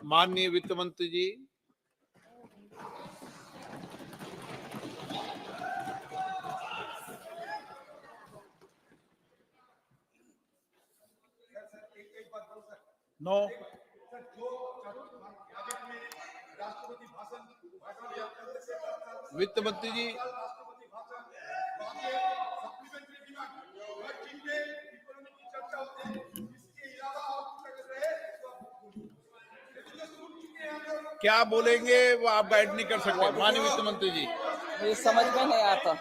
माननीय वित्त मंत्री जी, नो वित्त मंत्री जी, क्या बोलेंगे वो आप गाइड नहीं कर सकते। माननीय वित्त मंत्री जी, ये समझ में नहीं आता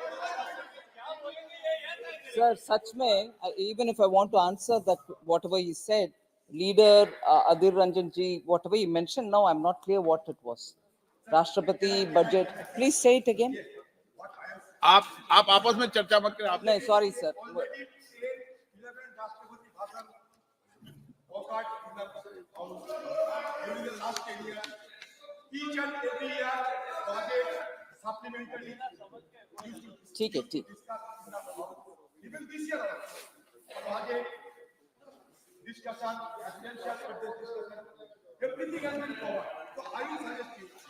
सर, सच में. Even if I want to answer that whatever he said, leader Adhir Ranjan ji, whatever he mentioned, now I'm not clear what it was. Rashtrapati budget, please say it again. आप आपस में चर्चा मत करें। आप नहीं, sorry sir. ठीक है, ठीक.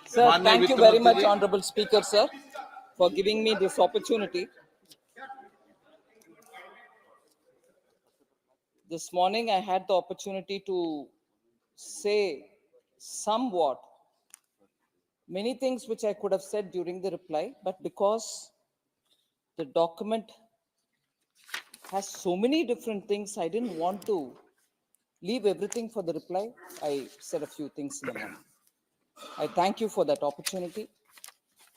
Sir, thank you very much, Honorable Speaker, sir, for giving me this opportunity. This morning I had the opportunity to say somewhat many things which I could have said during the reply, but because the document has so many different things, I didn't want to leave everything for the reply. I said a few things in the morning. I thank you for that opportunity.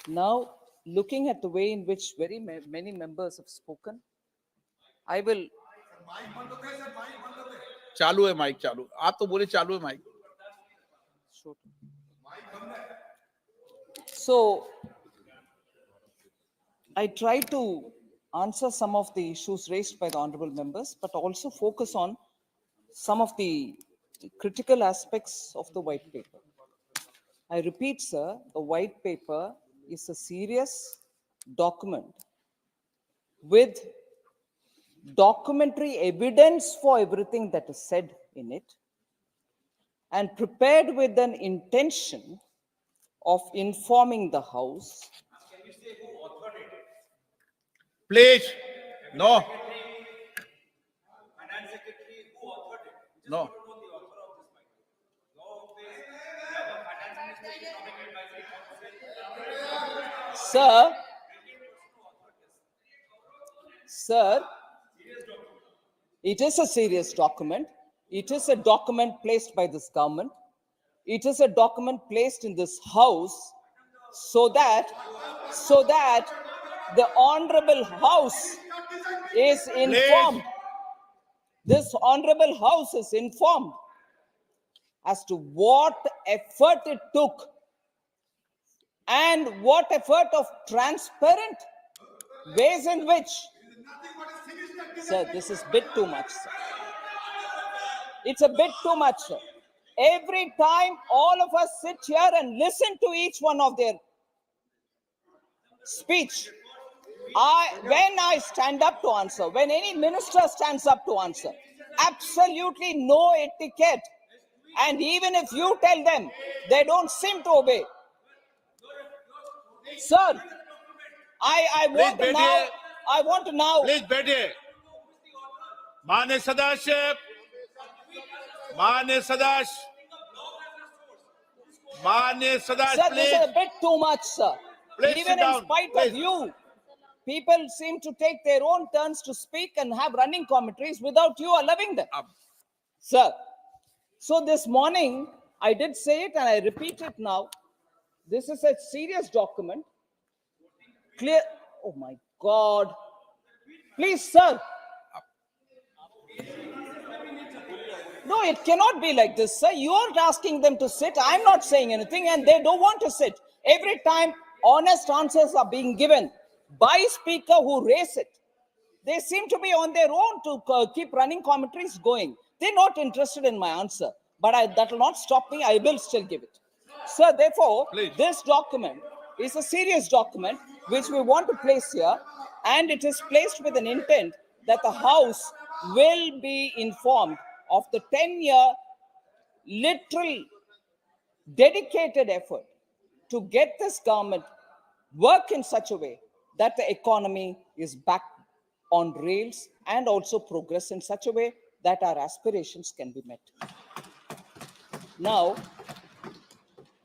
Now, looking at the way in which many members have spoken, I will. चालू है mic, चालू। आप तो बोले चालू है mic. So, I try to answer some of the issues raised by the honorable members, but also focus on some of the critical aspects of the white paper. I repeat, sir, the white paper is a serious document with documentary evidence for everything that is said in it, and prepared with an intention of informing the House. Please, no. No. Sir, it is a serious document. It is a document placed by this government. It is a document placed in this House so that the Honorable House is informed. This Honorable House is informed as to what effort it took and what effort of transparent ways in which. Sir, this is a bit too much, sir. It's a bit too much, sir. Every time all of us sit here and listen to each one of their speech, when I stand up to answer, when any minister stands up to answer, absolutely no etiquette. And even if you tell them, they don't seem to obey. Sir, I want to now. Please बैठिए। माननीय सदस्य, Sir, this is a bit too much, sir. Please even in spite of you, people seem to take their own turns to speak and have running commentaries without you allowing them. Sir, so this morning, I did say it and I repeat it now. This is a serious document. Clear. Oh my God. Please, sir. No, it cannot be like this, sir. You're asking them to sit. I'm not saying anything and they don't want to sit. Every time honest answers are being given by speaker who raise it, they seem to be on their own to keep running commentaries going. They're not interested in my answer, but that will not stop me. I will still give it. Sir, therefore, Please. This document is a serious document which we want to place here, and it is placed with an intent that the House will be informed of the 10-year literal dedicated effort to get this government work in such a way that the economy is back on rails and also progress in such a way that our aspirations can be met. Now,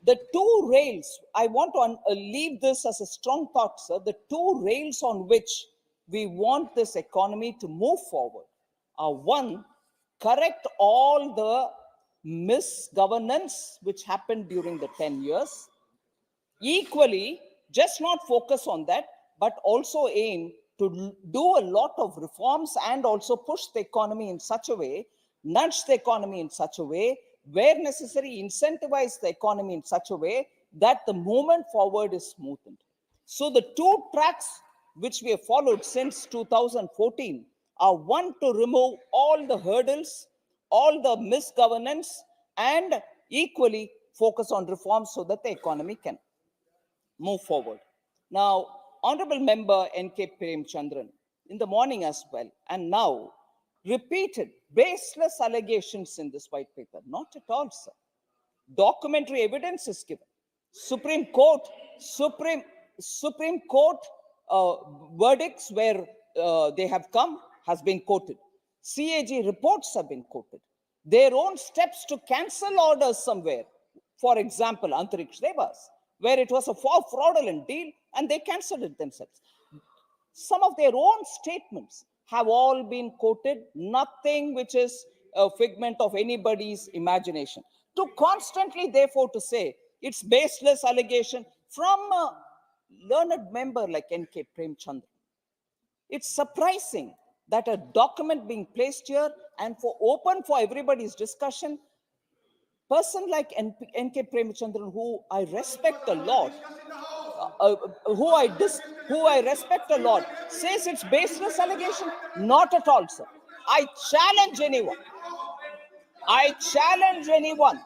the two rails, I want to leave this as a strong thought, sir. The two rails on which we want this economy to move forward are: one, correct all the misgovernance which happened during the 10 years. Equally, just not focus on that, but also aim to do a lot of reforms and also push the economy in such a way, nudge the economy in such a way, where necessary, incentivize the economy in such a way that the movement forward is smoothened. So the two tracks which we have followed since 2014 are: one, to remove all the hurdles, all the misgovernance, and equally focus on reforms so that the economy can move forward. Now, Honorable Member N.K. Premchandran, in the morning as well, and now, repeated baseless allegations in this white paper. Not at all, sir. Documentary evidence is given. Supreme Court verdicts where they have come has been quoted. CAG reports have been quoted. Their own steps to cancel orders somewhere. For example, Antariksh Devas, where it was a fraudulent deal and they cancelled it themselves. Some of their own statements have all been quoted, nothing which is a figment of anybody's imagination. To constantly, therefore, to say it's baseless allegation from a learned member like N.K. Premchandran, it's surprising that a document being placed here and open for everybody's discussion, person like N.K. Premchandran, who I respect a lot, who I respect a lot, says it's baseless allegation. Not at all, sir. I challenge anyone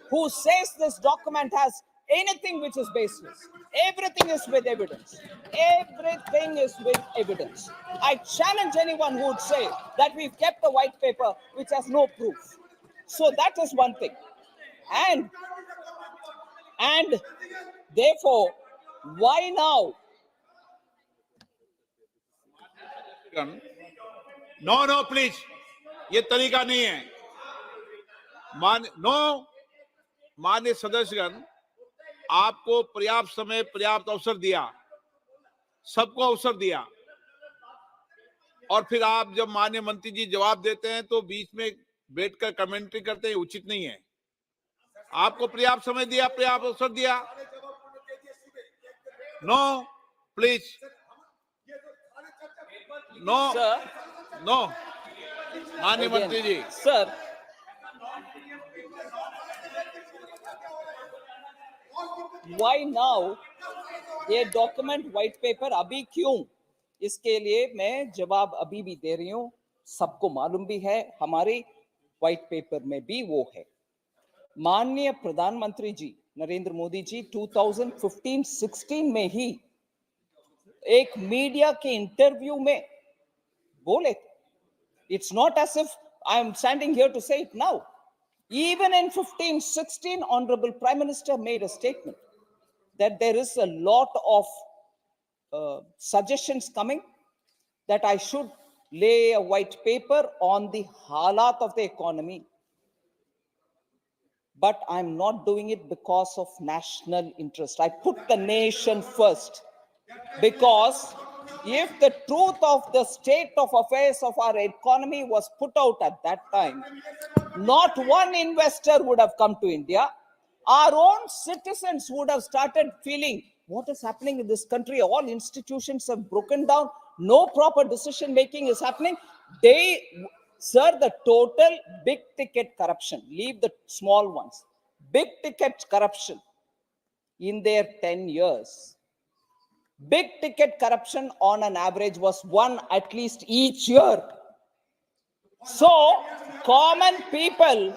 who says this document has anything which is baseless. Everything is with evidence. Everything is with evidence. I challenge anyone who would say that we've kept a white paper which has no proof. So that is one thing. And therefore, why now? No, please. ये तरीका नहीं है. माननीय सदस्यगण, आपको पर्याप्त समय, पर्याप्त अवसर दिया, सबको अवसर दिया, और फिर आप जब माननीय मंत्री जी जवाब देते हैं तो बीच में बैठकर कमेंट्री करते हैं, उचित नहीं है. आपको पर्याप्त समय दिया, पर्याप्त अवसर दिया. नो प्लीज, नो माननीय मंत्री जी. Sir, why now? ये डॉक्यूमेंट व्हाइट पेपर अभी क्यों? इसके लिए मैं जवाब अभी भी दे रही हूं. सबको मालूम भी है, हमारे व्हाइट पेपर में भी वो है. माननीय प्रधानमंत्री जी नरेंद्र मोदी जी 2015-16 में ही एक मीडिया के इंटरव्यू में बोले. It's not as if I am standing here to say it now. Even in 15-16, Honorable Prime Minister made a statement that there is a lot of suggestions coming that I should lay a white paper on the halat of the economy. But I'm not doing it because of national interest. I put the nation first. Because if the truth of the state of affairs of our economy was put out at that time, not one investor would have come to India. Our own citizens would have started feeling what is happening in this country. All institutions have broken down. No proper decision making is happening. Sir, the total big ticket corruption, leave the small ones, big ticket corruption in their 10 years. Big ticket corruption on an average was one at least each year. So common people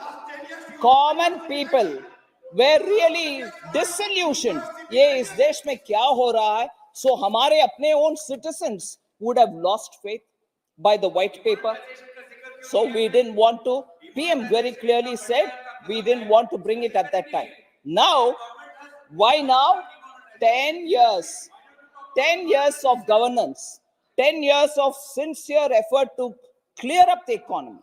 were really disillusioned. ये इस देश में क्या हो रहा है? So हमारे अपने own citizens would have lost faith by the white paper. So we didn't want to PM very clearly said we didn't want to bring it at that time. Now, why now? 10 years. 10 years of governance, 10 years of sincere effort to clear up the economy,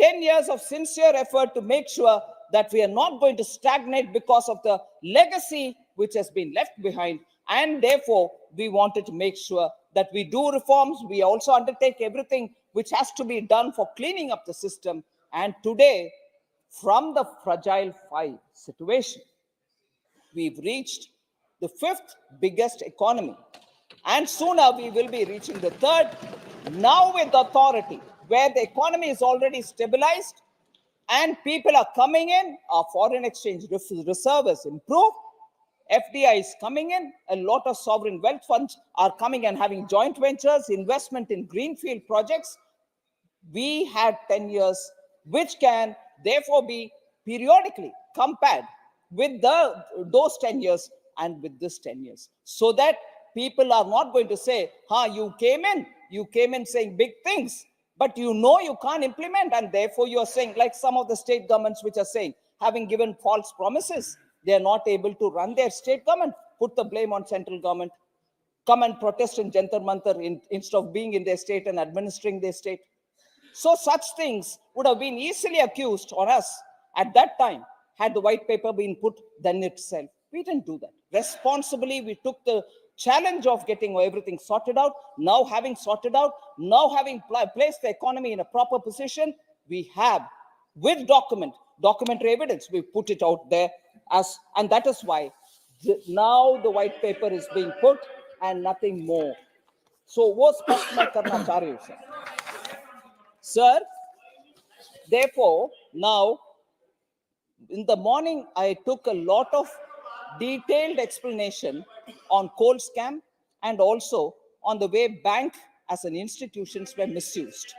10 years of sincere effort to make sure that we are not going to stagnate because of the legacy which has been left behind. And therefore, we wanted to make sure that we do reforms. We also undertake everything which has to be done for cleaning up the system. And today, from the fragile 5 situation, we've reached the 5th biggest economy. And sooner we will be reaching the 3rd, now with authority, where the economy is already stabilized and people are coming in, our foreign exchange reserve is improved, FDI is coming in, a lot of sovereign wealth funds are coming and having joint ventures, investment in greenfield projects. We had 10 years, which can therefore be periodically compared with those 10 years and with this 10 years, so that people are not going to say, you came in saying big things, but you can't implement, and therefore you are saying, like some of the state governments which are saying, having given false promises, they are not able to run their state government, put the blame on central government, come and protest in Jantar Mantar instead of being in their state and administering their state. So such things would have been easily accused on us at that time had the white paper been put then itself. We didn't do that. Responsibly, we took the challenge of getting everything sorted out. Now having sorted out, now having placed the economy in a proper position, we have, with documentary evidence, we put it out there and that is why now the white paper is being put and nothing more. So, wo spasht main karna cha rahi hu, sir. Therefore, now in the morning, I took a lot of detailed explanation on coal scam and also on the way bank as an institutions were misused.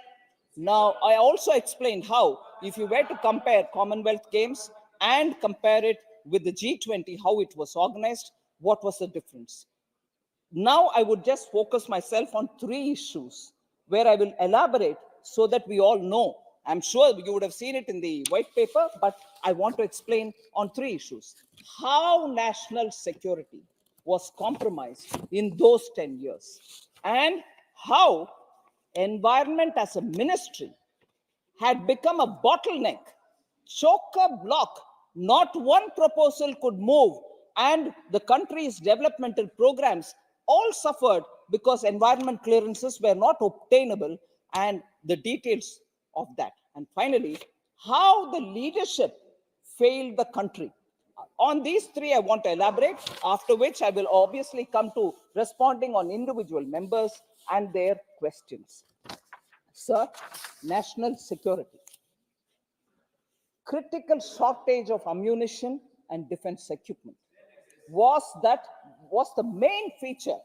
Now, I also explained how, if you were to compare Commonwealth Games and compare it with the G20, how it was organized, what was the difference. Now, I would just focus myself on 3 issues where I will elaborate so that we all know. I'm sure you would have seen it in the white paper, but I want to explain on 3 issues. How national security was compromised in those 10 years, and how environment as a ministry had become a bottleneck, choke-a-block. Not one proposal could move, and the country's developmental programs all suffered because environment clearances were not obtainable, and the details of that. And finally, how the leadership failed the country. On these 3, I want to elaborate, after which I will obviously come to responding on individual members and their questions. Sir, national security. Critical shortage of ammunition and defense equipment was the main feature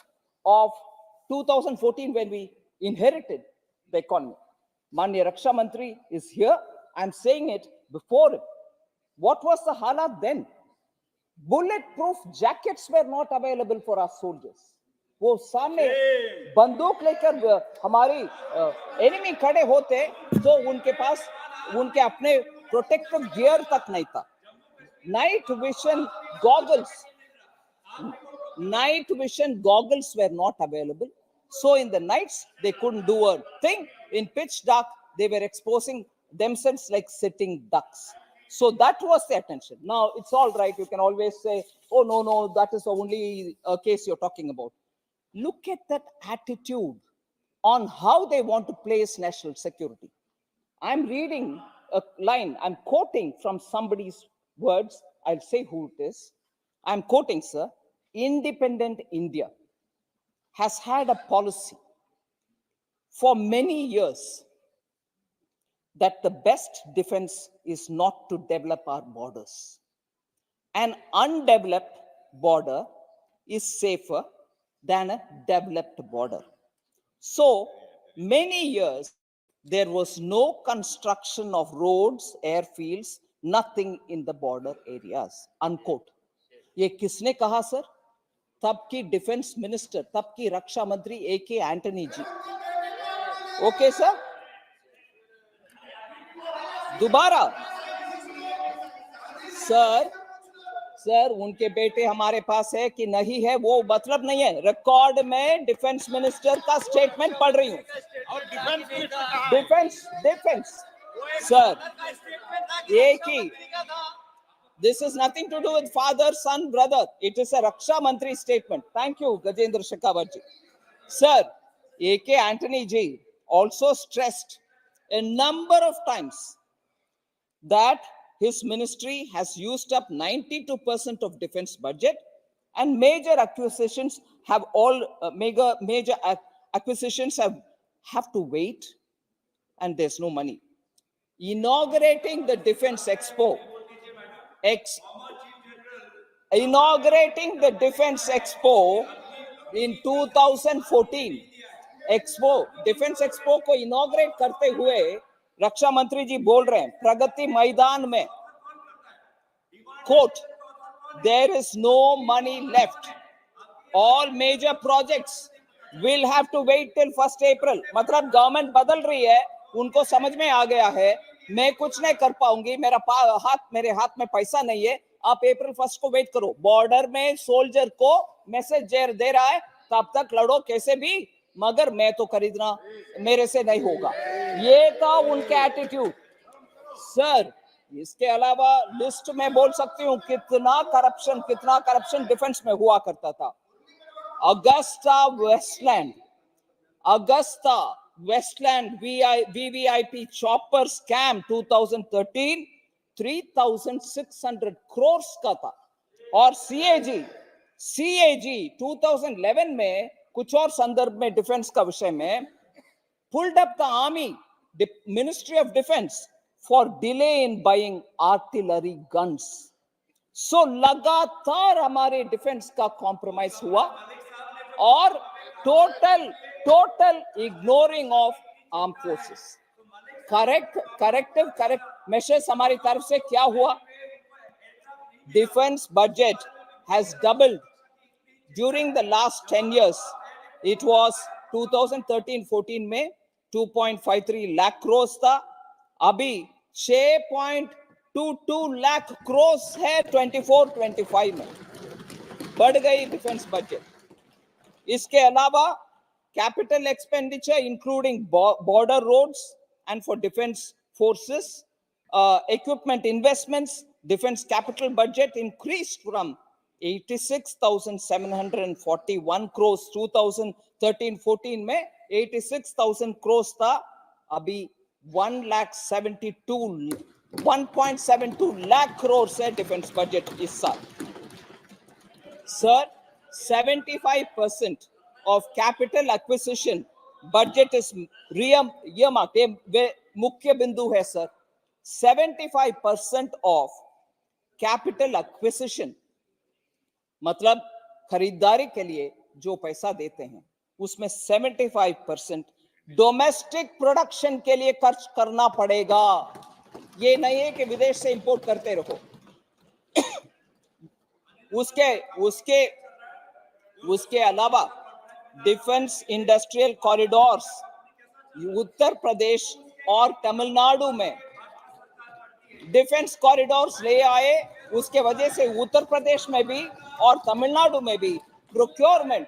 of 2014 when we inherited the economy. Manya Raksha Mantri is here. I'm saying it before him. What was the halat then? Bulletproof jackets were not available for our soldiers. वो सामने बंदूक लेकर हमारी enemy खड़े होते तो उनके पास उनके अपने प्रोटेक्टिव गियर तक नहीं था. Night vision goggles were not available. So in the nights, they couldn't do a thing. In pitch dark, they were exposing themselves like sitting ducks. So that was the attention. Now, it's all right. You can always say, oh, no, that is the only case you're talking about. Look at that attitude on how they want to place national security. I'm reading a line. I'm quoting from somebody's words. I'll say who it is. I'm quoting, sir. Independent India has had a policy for many years that the best defense is not to develop our borders. An undeveloped border is safer than a developed border. So many years, there was no construction of roads, airfields, nothing in the border areas. Unquote. ये किसने कहा sir? तब की defence minister, तब की रक्षा मंत्री A.K. Antony जी. Okay, sir? दोबारा sir उनके बेटे हमारे पास है कि नहीं है वो मतलब नहीं है। रिकॉर्ड में डिफेंस मिनिस्टर का स्टेटमेंट पढ़ रही हूँ। और डिफेंस डिफेंस सर एक ही, this is nothing to do with father son brother, it is a raksha mantri statement. Thank you Gajendra Shekhawat ji. Sir, AK Antony ji also stressed a number of times that his ministry has used up 92% of defense budget, and major acquisitions have major acquisitions have to wait, and there's no money. Inaugurating the defense expo in 2014, defence expo को inaugurate करते हुए रक्षा मंत्री जी बोल रहे हैं प्रगति मैदान में, quote, there is no money left, all major projects will have to wait till 1st April. मतलब government बदल रही है, उनको समझ में आ गया है मैं कुछ नहीं कर पाऊंगी, मेरे हाथ में पैसा नहीं है, आप अप्रैल 1 को वेट करो। बॉर्डर में सोल्जर को मैसेज दे रहा है तब तक लड़ो कैसे भी, मगर मैं तो खरीदना मेरे से नहीं होगा। ये था उनका एटीट्यूड। सर इसके अलावा लिस्ट में बोल सकती हूँ कितना करप्शन डिफेंस में हुआ करता था। Augusta Westland VVIP chopper scam 2013 3,600 crores का था, और CAG 2011 में कुछ और संदर्भ में डिफेंस का विषय में pulled up the army Ministry of Defense for delay in buying artillery guns. So लगातार हमारे डिफेंस का कॉम्प्रोमाइज हुआ और total ignoring of arm forces. Correct measures हमारी तरफ से क्या हुआ? Defence budget has doubled during the last 10 years. It was 2013-14 में 2.53 लाख करोड़ था, अभी 6.22 लाख करोड़ है 24-25 में, बढ़ गई डिफेंस बजट। इसके अलावा capital expenditure including border roads and for defence forces equipment investments, defense capital budget increased from 86,741 crores 2013-14 में 86,000 crores था, अभी 1.72 lakh crores है डिफेंस बजट इस साल। Sir 75% of capital acquisition budget is earmarked, ये मुख्य बिंदु है सर। 75% of capital acquisition मतलब खरीदारी के लिए जो पैसा देते हैं उसमें 75% डोमेस्टिक प्रोडक्शन के लिए खर्च करना पड़ेगा। ये नहीं है कि विदेश से इंपोर्ट करते रहो। उसके अलावा defence industrial corridors Uttar Pradesh और तमिलनाडु में डिफेंस कॉरिडोर्स ले आए, उसके वजह से उत्तर प्रदेश में भी और तमिलनाडु में भी प्रोक्योरमेंट,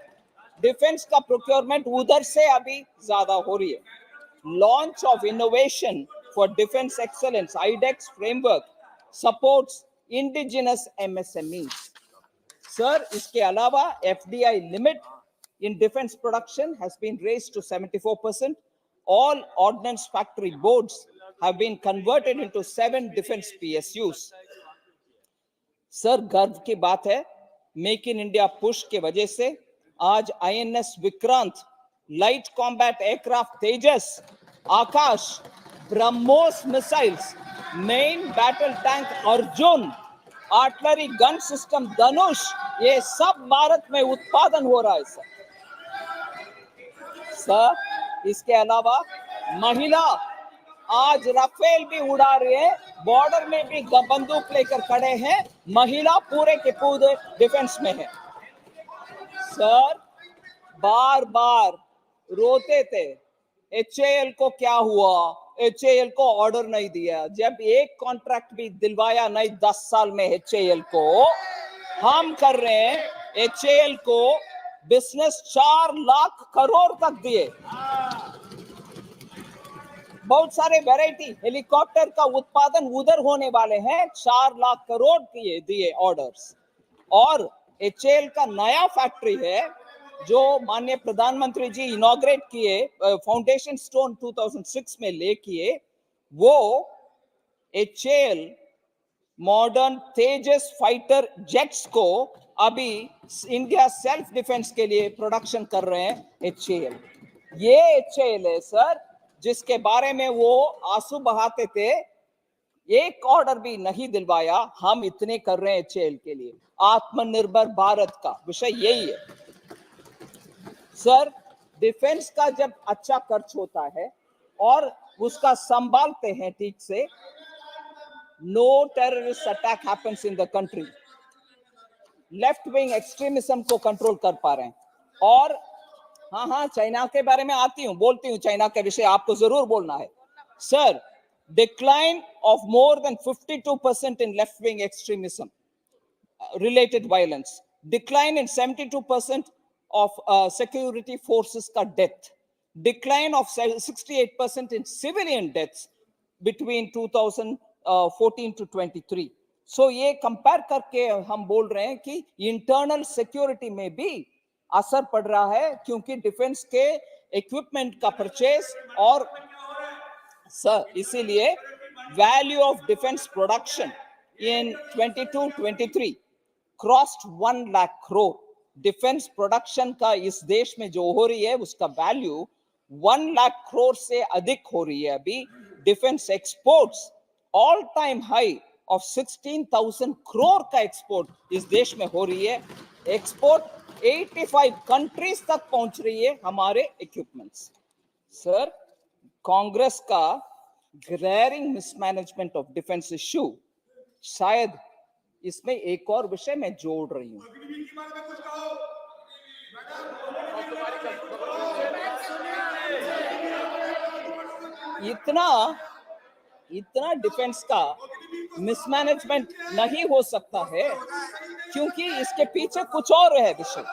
डिफेंस का प्रोक्योरमेंट उधर से अभी ज्यादा हो रही है। Launch of innovation for defence excellence iDEX framework supports indigenous MSME. Sir इसके अलावा FDI limit in defense production has been raised to 74%. All ordnance factory boards have been converted into 7 defense PSUs. Sir गर्व की बात है, make in India push के वजह से आज INS Vikrant, light combat aircraft Tejas, Akash, BrahMos missiles, main battle tank Arjun, artillery gun system Dhanush, ये सब भारत में उत्पादन हो रहा है सर। इसके अलावा महिला आज राफेल भी उड़ा रहे हैं, बॉर्डर में भी बंदूक लेकर खड़े हैं, महिला पूरे के पूरे डिफेंस में है। सर बार बार रोते थे HAL को क्या हुआ, HAL को ऑर्डर नहीं दिया, जब एक कॉन्ट्रैक्ट भी दिलवाया नहीं 10 साल में HAL को, हम कर रहे हैं HAL को बिजनेस 4 लाख करोड़ तक दिए। बहुत सारे वैरायटी हेलीकॉप्टर का उत्पादन उधर होने वाले हैं, 4 लाख करोड़ दिए ऑर्डर्स। और HAL का नया फैक्ट्री है जो माननीय प्रधानमंत्री जी इनॉग्रेट किए, फाउंडेशन स्टोन 2006 में ले किए, वो HAL मॉडर्न तेजस फाइटर जेट्स को अभी इंडिया सेल्फ डिफेंस के लिए प्रोडक्शन कर रहे हैं HAL। ये HAL है सर जिसके बारे में वो आंसू बहाते थे, एक ऑर्डर भी नहीं दिलवाया, हम इतने कर रहे हैं HAL के लिए। आत्मनिर्भर भारत का विषय यही है सर। डिफेंस का जब अच्छा खर्च होता है और उसका संभालते हैं ठीक से, no terrorist attack happens in the country, left wing extremism को कंट्रोल कर पा रहे हैं। और हाँ, चाइना के बारे में बोलती हूँ, चाइना के विषय आपको जरूर बोलना है sir. Decline of more than 52% in left wing extremism related violence, decline in 72% of security forces का death, decline of 68% in civilian deaths between 2014 to 23। So ये कंपेयर करके हम बोल रहे हैं कि इंटरनल सिक्योरिटी में भी असर पड़ रहा है, क्योंकि डिफेंस के इक्विपमेंट का परचेज और सर इसीलिए value of defence production in 22-23 crossed 1 lakh crore. Defence production का इस देश में जो हो रही है उसका वैल्यू 1 लाख करोड़ से अधिक हो रही है अभी। Defence exports all time high of 16,000 crore का एक्सपोर्ट इस देश में हो रही है। एक्सपोर्ट 85 कंट्रीज तक पहुंच रही है हमारे इक्विपमेंट्स। सर कांग्रेस का glaring mismanagement of defence issue, शायद इसमें एक और विषय मैं जोड़ रही हूं। इतना डिफेंस का मिसमैनेजमेंट नहीं हो सकता है, क्योंकि इसके पीछे कुछ और है विषय,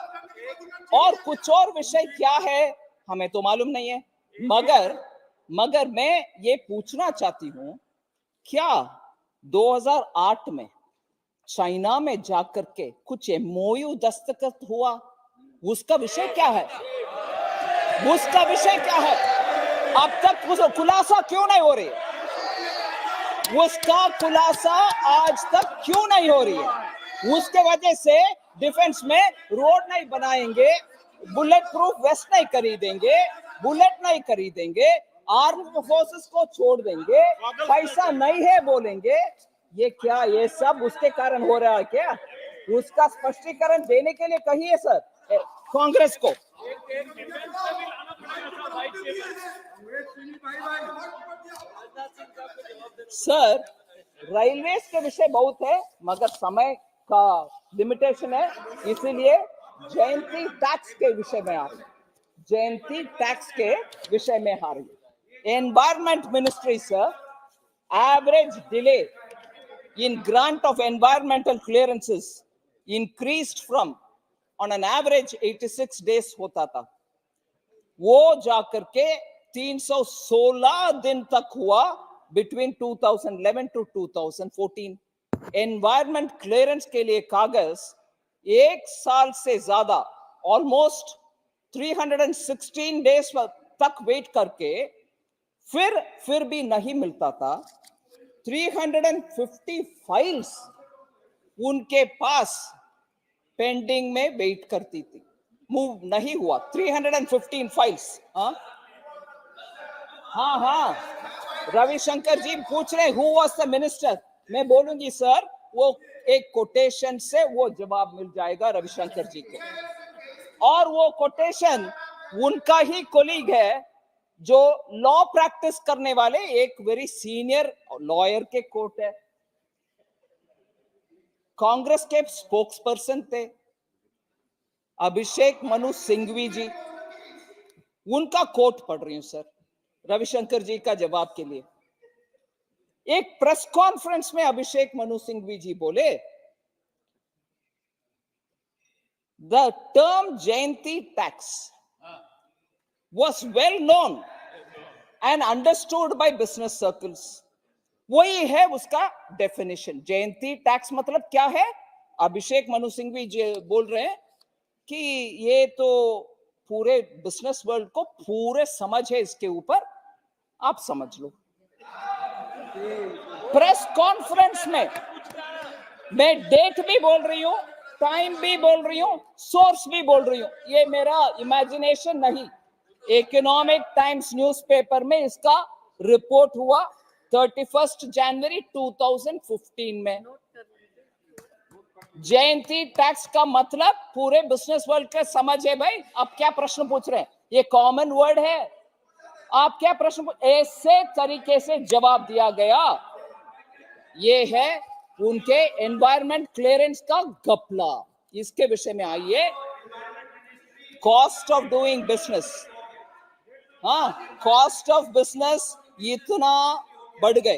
और कुछ और विषय क्या है हमें तो मालूम नहीं है। मगर मैं ये पूछना चाहती हूं, क्या 2008 में चाइना में जाकर के कुछ MOU दस्तखत हुआ, उसका विषय क्या है? उसका विषय क्या है? अब तक उसका खुलासा क्यों नहीं हो रही है? उसका खुलासा आज तक क्यों नहीं हो रही है? उसके वजह से डिफेंस में रोड नहीं बनाएंगे, बुलेट प्रूफ वेस्ट नहीं खरीदेंगे, बुलेट नहीं खरीदेंगे, आर्म्ड फोर्सेस को छोड़ देंगे, पैसा नहीं है बोलेंगे। ये क्या, ये सब उसके कारण हो रहा है क्या? उसका स्पष्टीकरण देने के लिए कहिए सर कांग्रेस को। सर रेलवेज के विषय बहुत है, मगर समय का लिमिटेशन है, इसीलिए जयंती टैक्स के विषय में आ रही है। जयंती टैक्स के विषय में आ रही है। Environment ministry sir, average delay in grant of environmental clearances increased from on an average 86 days होता था, वो जाकर के 316 दिन तक हुआ between 2011 to 2014। एनवायरमेंट क्लियरेंस के लिए कागज 1 साल से ज्यादा ऑलमोस्ट 316 डेज तक वेट करके फिर भी नहीं मिलता था। 350 फाइल्स उनके पास पेंडिंग में वेट करती थी, मूव नहीं हुआ। 315 फाइल्स। हाँ, रविशंकर जी पूछ रहे हु वाज द मिनिस्टर, मैं बोलूंगी सर वो एक कोटेशन से वो जवाब मिल जाएगा रविशंकर जी को, और वो कोटेशन उनका ही कोलीग है जो लॉ प्रैक्टिस करने वाले एक वेरी सीनियर लॉयर के कोर्ट है, कांग्रेस के स्पोक्स पर्सन थे अभिषेक मनु सिंघवी जी, उनका कोट पढ़ रही हूं सर। रविशंकर जी का जवाब के लिए। एक प्रेस कॉन्फ्रेंस में अभिषेक मनु सिंघवी जी बोले, the term Jayanti tax was well known and understood by business circles. वही है उसका डेफिनेशन। जयंती टैक्स मतलब क्या है? अभिषेक मनु सिंघवी जी बोल रहे हैं कि ये तो पूरे बिजनेस वर्ल्ड को पूरे समझ है इसके ऊपर, आप समझ लो। प्रेस कॉन्फ्रेंस में मैं डेट भी बोल रही हूं, टाइम भी बोल रही हूं, सोर्स भी बोल रही हूं, ये मेरा इमेजिनेशन नहीं। इकोनॉमिक टाइम्स न्यूज़पेपर में इसका रिपोर्ट हुआ 31 जनवरी 2015 में। जयंती टैक्स का मतलब पूरे बिजनेस वर्ल्ड के समझ है भाई। आप क्या प्रश्न पूछ रहे हैं? ये कॉमन वर्ड है। आप क्या प्रश्न ऐसे तरीके से जवाब दिया गया, ये है उनके एनवायरमेंट क्लियरेंस का घपला। इसके विषय में आइए। कॉस्ट ऑफ डूइंग बिजनेस, हाँ, कॉस्ट ऑफ बिजनेस इतना बढ़ गए,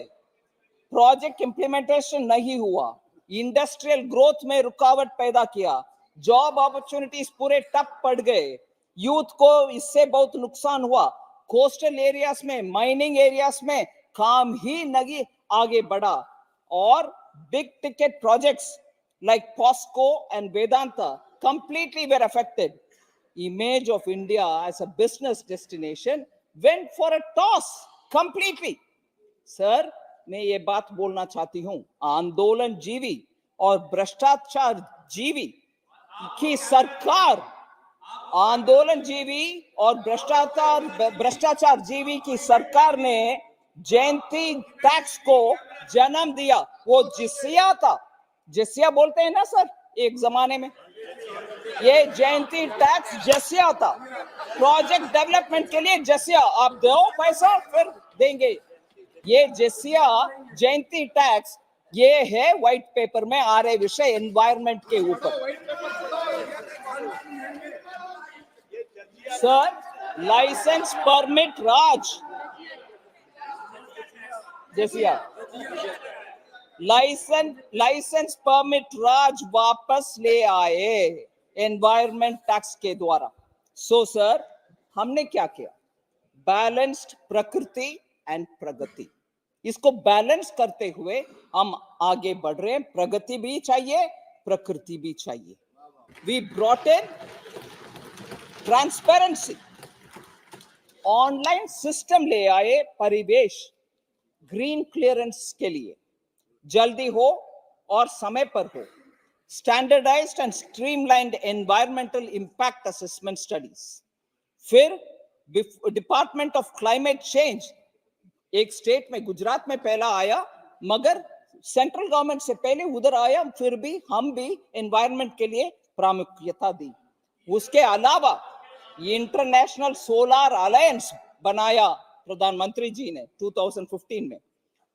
प्रोजेक्ट इंप्लीमेंटेशन नहीं हुआ, इंडस्ट्रियल ग्रोथ में रुकावट पैदा किया, जॉब अपॉर्चुनिटीज पूरे ठप पड़ गए, यूथ को इससे बहुत नुकसान हुआ, कोस्टल एरियाज में, माइनिंग एरियाज में काम ही नहीं आगे बढ़ा, और big ticket projects like POSCO and Vedanta completely were affected. Image of India as a business destination went for a toss completely. Sir, मैं ये बात बोलना चाहती हूं, आंदोलन जीवी और भ्रष्टाचार जीवी की सरकार, आंदोलन जीवी और भ्रष्टाचार जीवी की सरकार ने जयंती टैक्स को जन्म दिया। वो जिसिया था, जिसिया बोलते हैं ना सर एक जमाने में, ये जयंती टैक्स जसिया था, प्रोजेक्ट डेवलपमेंट के लिए जसिया, आप दो पैसा फिर देंगे। ये जसिया जयंती टैक्स ये है व्हाइट पेपर में आ रहे विषय एनवायरनमेंट के ऊपर। सर, लाइसेंस परमिट राज, जसिया लाइसेंस परमिट राज वापस ले आए एनवायरनमेंट टैक्स के द्वारा। सो सर, हमने क्या किया? बैलेंस्ड प्रकृति एंड प्रगति, इसको बैलेंस करते हुए हम आगे बढ़ रहे हैं। प्रगति भी चाहिए, प्रकृति भी चाहिए। We brought in transparency, online system ले आए, परिवेश ग्रीन क्लियरेंस के लिए जल्दी हो और समय पर हो, standardised and streamlined environmental impact assessment studies. फिर डिपार्टमेंट ऑफ क्लाइमेट चेंज, एक स्टेट में गुजरात में पहला आया, मगर सेंट्रल गवर्नमेंट से पहले उधर आया, फिर भी हम भी एनवायरमेंट के लिए प्रामुख्यता दी। उसके अलावा इंटरनेशनल सोलर अलायंस बनाया प्रधानमंत्री जी ने 2015 में,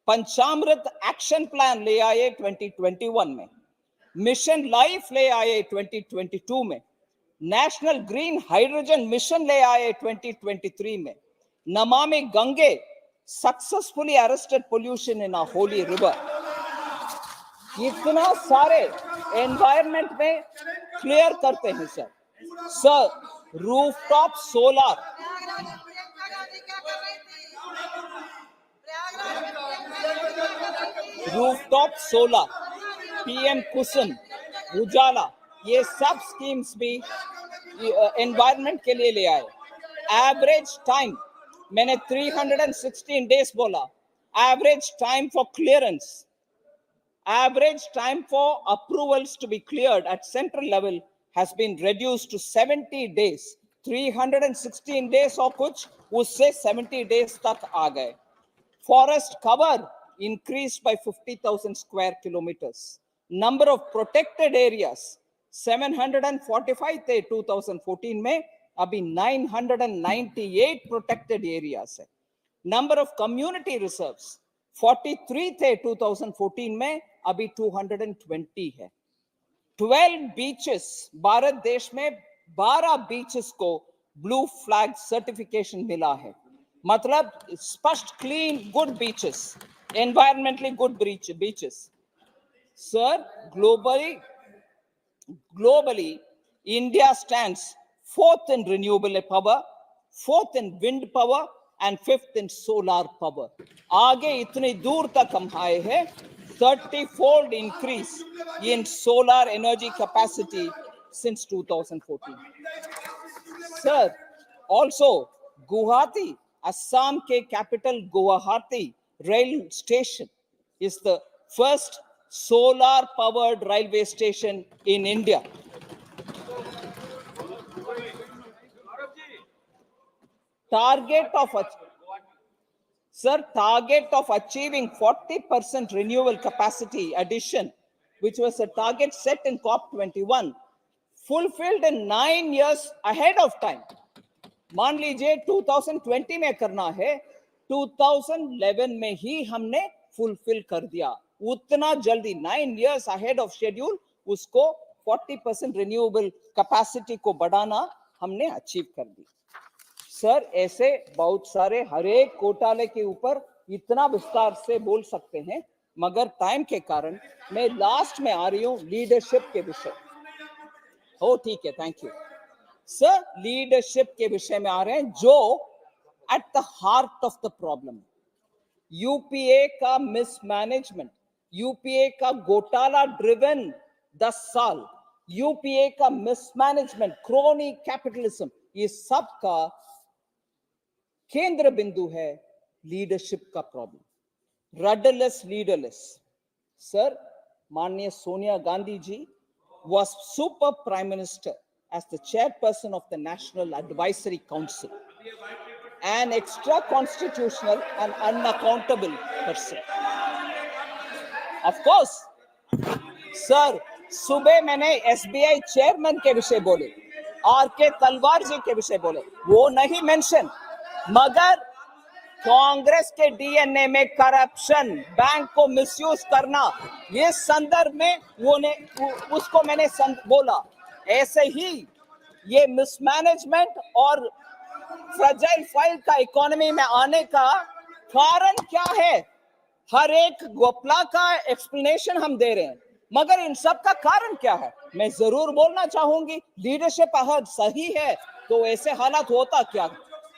पंचामृत एक्शन प्लान ले आए 2021 में, मिशन लाइफ ले आए 2022 में, नेशनल ग्रीन हाइड्रोजन मिशन ले आए 2023 में, Namami Gange successfully arrested pollution in a holy river. इतना सारे एनवायरनमेंट में क्लियर करते हैं sir. Sir, rooftop solar, rooftop solar, PM Kusum, Ujala, ये सब स्कीम्स भी एनवायरनमेंट के लिए ले आए। एवरेज टाइम, मैंने 316 डेज बोला, average time for clearance, average time for approvals to be cleared at central level has been reduced to 70 days. 316 days और कुछ, उससे 70 days तक आ गए। Forest cover increased by 50,000 square kilometers. Number of protected areas 745 थे 2014 में, अभी 998 protected areas है। Number of community reserves 43 थे 2014 में, अभी 220 है। 12 बीचेस, भारत देश में 12 बीचेस को ब्लू फ्लैग सर्टिफिकेशन मिला है। मतलब स्पष्ट clean good beaches, environmentally good beaches. Sir, globally, India stands fourth in renewable power, fourth in wind power, and fifth in solar power. आगे इतनी दूर तक हम आए हैं, 30-fold increase in solar energy capacity since 2014. Sir, also Guwahati, Assam के capital Guwahati rail station is the first solar powered railway station in India. Target of achieving 40% renewable capacity addition, which was a target set in COP21, fulfilled in 9 years ahead of time. मान लीजिए 2020 में करना है, 2011 में ही हमने fulfil कर दिया, उतना जल्दी 9 years ahead of schedule उसको 40% रिन्यूएबल कैपेसिटी को बढ़ाना हमने अचीव कर दी. सर, ऐसे बहुत सारे हर एक घोटाले के ऊपर इतना विस्तार से बोल सकते हैं, मगर टाइम के कारण मैं लास्ट में आ रही हूं लीडरशिप के विषय. ओ ठीक है, थैंक यू सर. लीडरशिप के विषय में आ रहे हैं जो at the heart of the problem. UPA का मिसमैनेजमेंट, यूपीए का घोटाला ड्रिवन 10 साल, यूपीए का मिसमैनेजमेंट, क्रोनी कैपिटलिज्म, ये सब का केंद्र बिंदु है लीडरशिप का प्रॉब्लम. Rudderless, leaderless. सर, माननीय Sonia Gandhi ji was super prime minister as the chairperson of the National Advisory Council, an extra constitutional and unaccountable person. Of course, sir, सुबह मैंने एसबीआई चेयरमैन के विषय बोले, आर.के. तलवार जी के विषय बोले, वो नहीं मेंशन, मगर कांग्रेस के डीएनए में करप्शन, बैंक को मिसयूज करना, ये संदर्भ में उसको मैंने बोला. ऐसे ही ये मिसमैनेजमेंट और फ्रेजाइल फाइल का इकोनॉमी में आने का कारण क्या है? हर एक घोटाला का एक्सप्लेनेशन हम दे रहे हैं, मगर इन सब का कारण क्या है? मैं जरूर बोलना चाहूंगी, लीडरशिप अगर सही है तो ऐसे हालात होता क्या?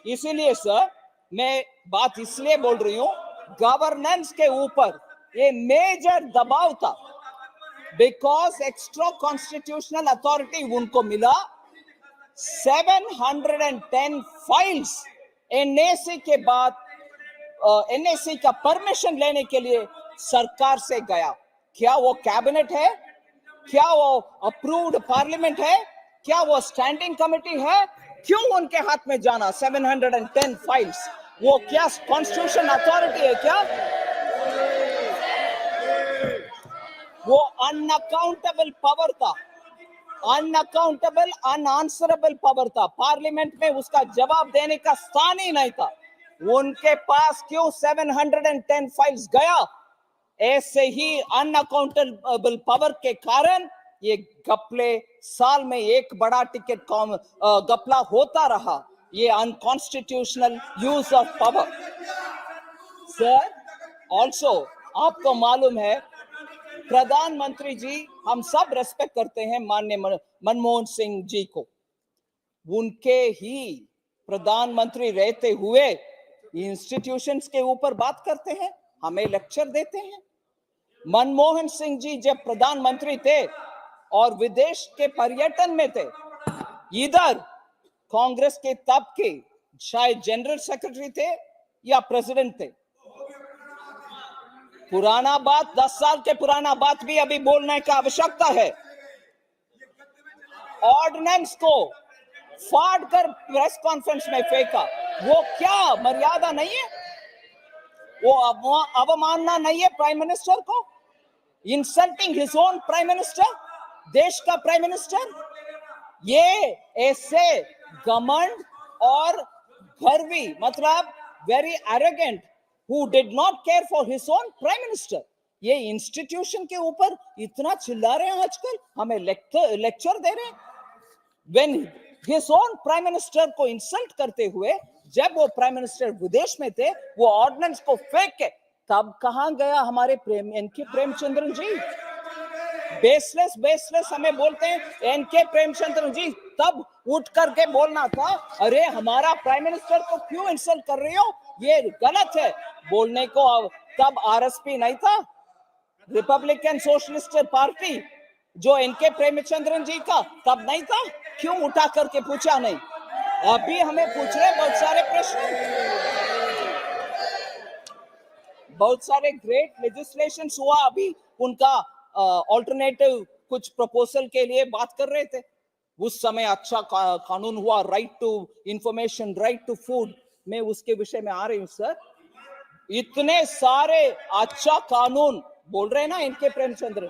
इसीलिए सर, मैं बात इसलिए बोल रही हूं, गवर्नेंस के ऊपर ये मेजर दबाव था, बिकॉज एक्स्ट्रा कॉन्स्टिट्यूशनल अथॉरिटी उनको मिला. 710 फाइल्स एनएसी के बाद एनएसी का परमिशन लेने के लिए सरकार से गया. क्या वो कैबिनेट है? क्या वो अप्रूव्ड पार्लियामेंट है? क्या वो स्टैंडिंग कमेटी है? क्यों उनके हाथ में जाना 710 फाइल्स? वो क्या कॉन्स्टिट्यूशन अथॉरिटी है क्या? वो अनअकाउंटेबल पावर था, अनअकाउंटेबल, अनआंसरेबल पावर था. पार्लियामेंट में उसका जवाब देने का स्थान ही नहीं था. उनके पास क्यों 710 फाइल्स गया? ऐसे ही अनअकाउंटेबल पावर के कारण ये घपले, साल में एक बड़ा टिकट घपला होता रहा. ये unconstitutional use of power. Sir, also आपको मालूम है, प्रधानमंत्री जी, हम सब रेस्पेक्ट करते हैं माननीय मनमोहन सिंह जी को, उनके ही प्रधानमंत्री रहते हुए इंस्टीट्यूशंस के ऊपर बात करते हैं, हमें लेक्चर देते हैं. मनमोहन सिंह जी जब प्रधानमंत्री थे और विदेश के पर्यटन में थे, इधर कांग्रेस के तब के शायद जनरल सेक्रेटरी थे या प्रेसिडेंट थे. पुराना बात, 10 साल के पुराना बात भी अभी बोलने का आवश्यकता है. ऑर्डिनेंस को फाड़ कर प्रेस कॉन्फ्रेंस में फेंका, वो क्या मर्यादा नहीं है? वो अवमानना नहीं है प्राइम मिनिस्टर को? Insulting his own prime minister, देश का प्राइम मिनिस्टर. ये ऐसे घमंड और गर्वी, मतलब very arrogant, who did not care for his own prime minister. ये इंस्टीट्यूशन के ऊपर इतना चिल्ला रहे हैं आजकल, हमें लेक्चर दे रहे हैं. When his own prime minister को इंसल्ट करते हुए जब वो प्राइम मिनिस्टर विदेश में थे, वो ऑर्डिनेंस को फेंक के तब कहां गया हमारे एनके प्रेमचंद्रन जी? बेसलेस हमें बोलते हैं एनके प्रेमचंद्रन जी, तब उठ करके बोलना था, अरे हमारा प्राइम मिनिस्टर को क्यों इंसल्ट कर रही हो, ये गलत है बोलने को। तब आरएसपी नहीं था, रिपब्लिकन सोशलिस्ट पार्टी जो एनके प्रेमचंद्रन जी का, तब नहीं था, क्यों उठा करके पूछा नहीं? अभी हमें पूछ रहे बहुत सारे प्रश्न, बहुत सारे ग्रेट लेजिस्लेशन हुआ, अभी उनका ऑल्टरनेटिव कुछ प्रपोजल के लिए बात कर रहे थे। उस समय अच्छा कानून हुआ, right to information, right to food, मैं उसके विषय में आ रही हूं सर। इतने सारे अच्छा कानून बोल रहे हैं ना इनके प्रेमचंद्र,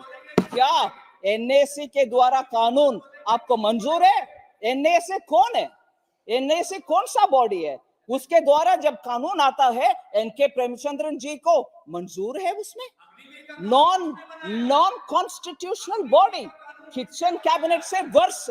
क्या एनएसी के द्वारा कानून आपको मंजूर है? एनएसी कौन है? एनएसी कौन सा बॉडी है? उसके द्वारा जब कानून आता है, एनके प्रेमचंद्रन जी को मंजूर है उसमें? Non constitutional body, kitchen cabinet से वर्ष।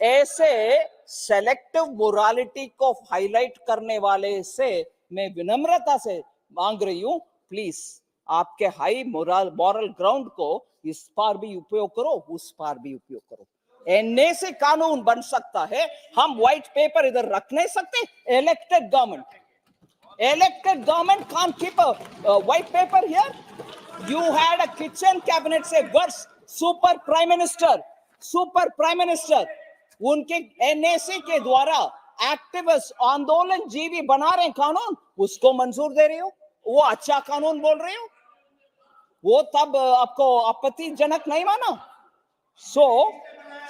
ऐसे सेलेक्टिव मोरालिटी को हाईलाइट करने वाले से मैं विनम्रता से मांग रही हूं, प्लीज आपके हाई मॉरल ग्राउंड को इस पार भी उपयोग करो, उस पार भी उपयोग करो। एनए से कानून बन सकता है, हम व्हाइट पेपर इधर रख नहीं सकते। Elected government can't keep a white paper here. You had a kitchen cabinet से वर्ष, सुपर प्राइम मिनिस्टर उनके एनएसी के द्वारा एक्टिविस्ट आंदोलन जीवी बना रहे कानून, उसको मंजूर दे रही हो? वो अच्छा कानून बोल रहे हो? वो तब आपको आपत्तिजनक नहीं माना? So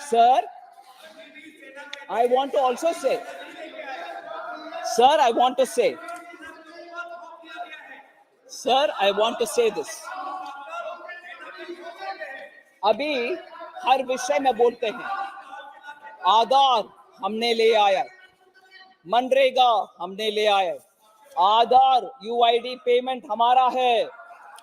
sir, I want to also say, sir, I want to say this. अभी हर विषय में बोलते हैं, आधार हमने ले आया, मनरेगा हमने ले आया, आधार यूआईडी पेमेंट हमारा है,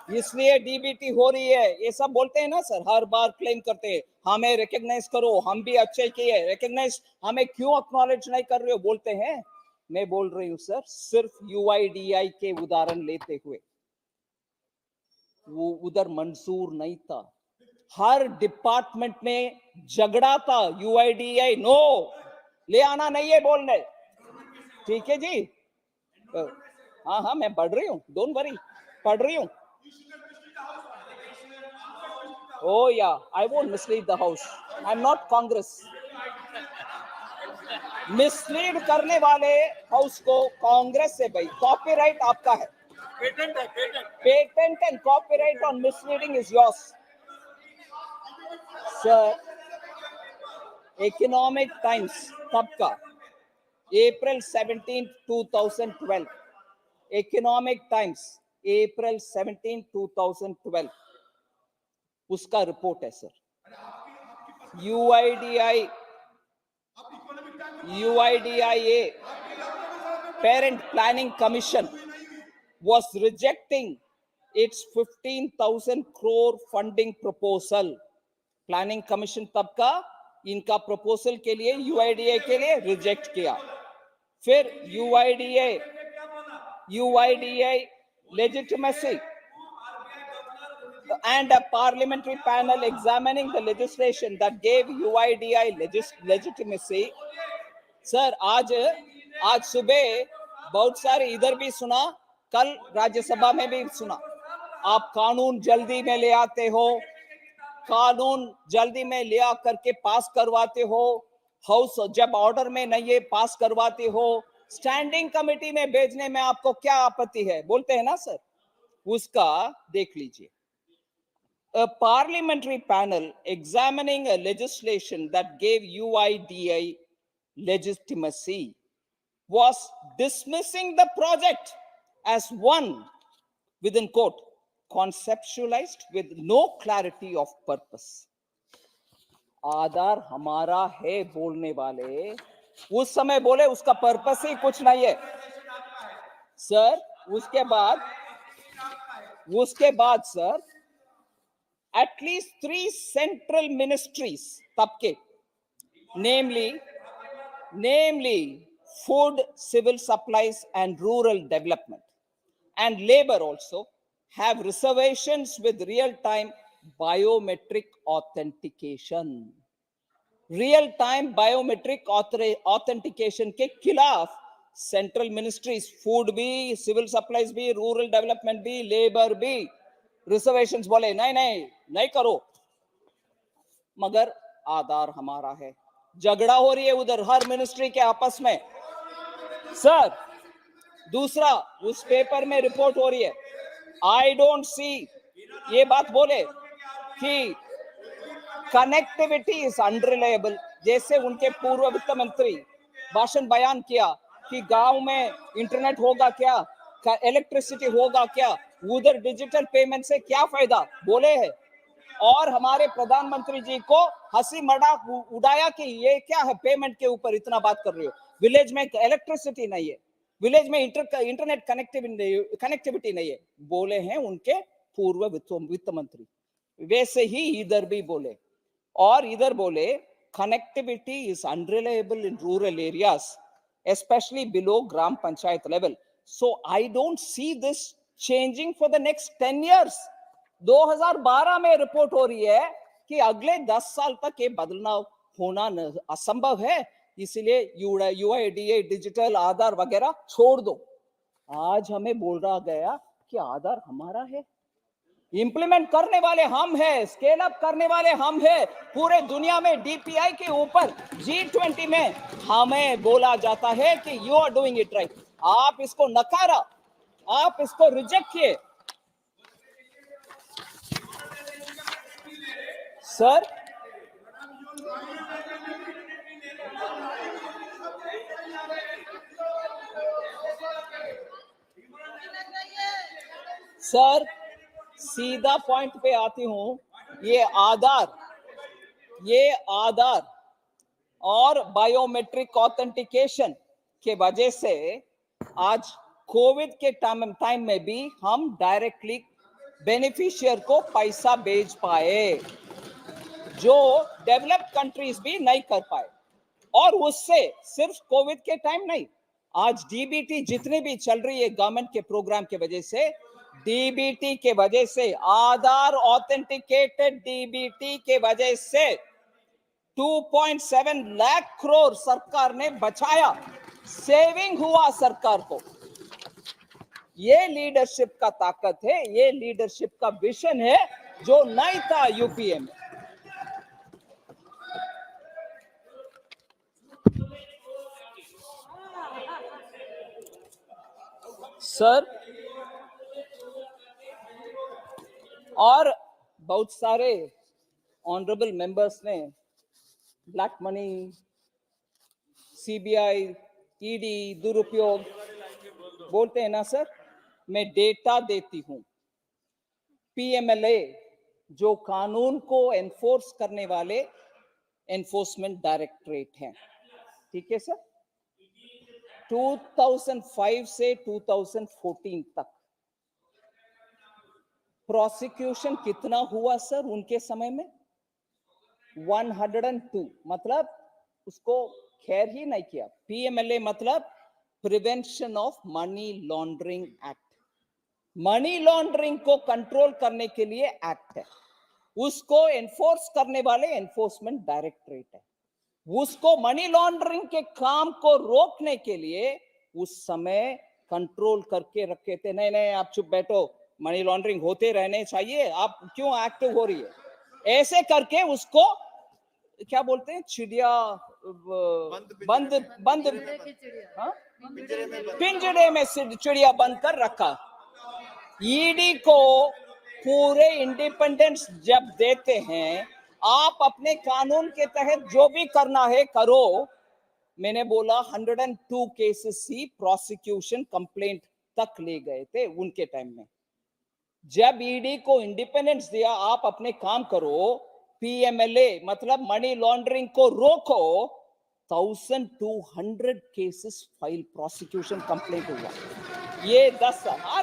इसलिए डीबीटी हो रही है, ये सब बोलते हैं ना सर, हर बार क्लेम करते हैं, हमें रिकॉग्नाइज करो, हम भी अच्छे किए, रिकॉग्नाइज हमें क्यों एक्नॉलेज नहीं कर रहे हो बोलते हैं। मैं बोल रही हूं सर, सिर्फ यूआईडीआई के उदाहरण लेते हुए, वो उधर मंजूर नहीं था, हर डिपार्टमेंट में झगड़ा था, यूआईडीआई नो, ले आना नहीं है बोलने, ठीक है जी। हाँ मैं पढ़ रही हूँ, डोंट वरी, पढ़ रही हूँ। Oh yeah, I won't mislead the house. I'm not Congress. Mislead करने वाले हाउस को कांग्रेस से भाई, कॉपीराइट आपका है, patent and copyright on misleading is yours sir. Economic times तब का अप्रैल 17, 2012, इकोनॉमिक टाइम्स अप्रैल 17, 2012, उसका रिपोर्ट है sir. UIDIA Parent Planning Commission was rejecting its 15,000 crore funding proposal. Planning commission तब का इनका प्रपोजल के लिए यूआईडीए के लिए रिजेक्ट किया। फिर यूआईडीए legitimacy and a parliamentary panel examining the legislation that gave UIDI legitimacy. Sir आज सुबह बहुत सारे इधर भी सुना, कल राज्यसभा में भी सुना, आप कानून जल्दी में ले आते हो, कानून जल्दी में ले आ करके पास करवाते हो, हाउस जब ऑर्डर में नहीं है पास करवाते हो, स्टैंडिंग कमेटी में भेजने में आपको क्या आपत्ति है बोलते हैं ना सर, उसका देख लीजिए। A parliamentary panel examining a legislation that gave UIDI legitimacy was dismissing the project as one, within quote, conceptualized with no clarity of purpose. आधार हमारा है बोलने वाले उस समय बोले उसका पर्पस ही कुछ नहीं है सर। उसके बाद sir at least 3 central ministries तब के, namely food, civil supplies, and rural development, and labor also have reservations with real-time biometric authentication. Real time biometric authentication के खिलाफ सेंट्रल मिनिस्ट्रीज, फूड भी, सिविल सप्लाईज भी, rural development भी, labour भी, reservations बोले नहीं नहीं नहीं करो, मगर आधार हमारा है। झगड़ा हो रही है उधर हर मिनिस्ट्री के आपस में। सर, दूसरा उस पेपर में रिपोर्ट हो रही है, आई डोंट सी, ये बात बोले कि कनेक्टिविटी इज अनरिलायबल। जैसे उनके पूर्व वित्त मंत्री भाषण बयान किया कि गांव में इंटरनेट होगा क्या, इलेक्ट्रिसिटी होगा क्या, उधर डिजिटल पेमेंट से क्या फायदा बोले हैं। और हमारे प्रधानमंत्री जी को हंसी मजाक उड़ाया कि ये क्या है, पेमेंट के ऊपर इतना बात कर रही हो, विलेज में इलेक्ट्रिसिटी नहीं है, विलेज में इंटरनेट कनेक्टिविटी नहीं है, बोले हैं उनके पूर्व वित्त मंत्री। वैसे ही इधर भी बोले, और इधर बोले connectivity is unreliable in rural areas, especially below gram panchayat level. So I don't see this changing for the next 10 years. 2012 में रिपोर्ट हो रही है कि अगले 10 साल तक ये बदलाव होना असंभव है, इसलिए यूआईडीए, डिजिटल आधार वगैरह छोड़ दो। आज हमें बोल रहा गया कि आधार हमारा है, इंप्लीमेंट करने वाले हम हैं, स्केल अप करने वाले हम हैं। पूरे दुनिया में डीपीआई के ऊपर G20 में हमें बोला जाता है कि you are doing it right. आप इसको नकारा, आप इसको रिजेक्ट किए। सर, सर सीधा पॉइंट पे आती हूं, ये आधार और बायोमेट्रिक ऑथेंटिकेशन के वजह से आज कोविड के टाइम में भी हम डायरेक्टली बेनिफिशियर को पैसा भेज पाए, जो डेवलप्ड कंट्रीज भी नहीं कर पाए। और उससे सिर्फ कोविड के टाइम नहीं, आज डीबीटी जितनी भी चल रही है गवर्नमेंट के प्रोग्राम के वजह से, डीबीटी के वजह से, आधार ऑथेंटिकेटेड डीबीटी के वजह से 2.7 लाख करोड़ सरकार ने बचाया, सेविंग हुआ सरकार को। ये लीडरशिप का ताकत है, ये लीडरशिप का विजन है जो नहीं था यूपीए में। सर, और बहुत सारे ऑनरेबल मेंबर्स ने ब्लैक मनी, सीबीआई, ईडी दुरुपयोग बोलते हैं ना सर, मैं डेटा देती हूं। पीएमएलए जो कानून को एनफोर्स करने वाले एनफोर्समेंट डायरेक्टरेट हैं, ठीक है सर, 2005 से 2014 तक प्रोसिक्यूशन कितना हुआ सर उनके समय में? 102, मतलब उसको खैर ही नहीं किया। पीएमएलए मतलब prevention of money laundering act, money laundering को कंट्रोल करने के लिए एक्ट है, उसको एनफोर्स करने वाले एनफोर्समेंट डायरेक्टरेट है। उसको मनी लॉन्ड्रिंग के काम को रोकने के लिए उस समय कंट्रोल करके रखे थे, नहीं नहीं आप चुप बैठो, मनी लॉन्ड्रिंग होते रहने चाहिए, आप क्यों एक्टिव हो रही है, ऐसे करके उसको क्या बोलते हैं, चिड़िया बंद पिंजरे में चिड़िया बंद कर रखा। ईडी को पूरे इंडिपेंडेंस जब देते हैं, आप अपने कानून के तहत जो भी करना है करो। मैंने बोला 102 केसेस ही प्रोसिक्यूशन कंप्लेंट तक ले गए थे उनके टाइम में। जब ईडी को इंडिपेंडेंस दिया, आप अपने काम करो, पीएमएलए मतलब मनी लॉन्ड्रिंग को रोको, 1200 केसेस फाइल प्रोसिक्यूशन कंप्लेंट हुआ। ये 10 आ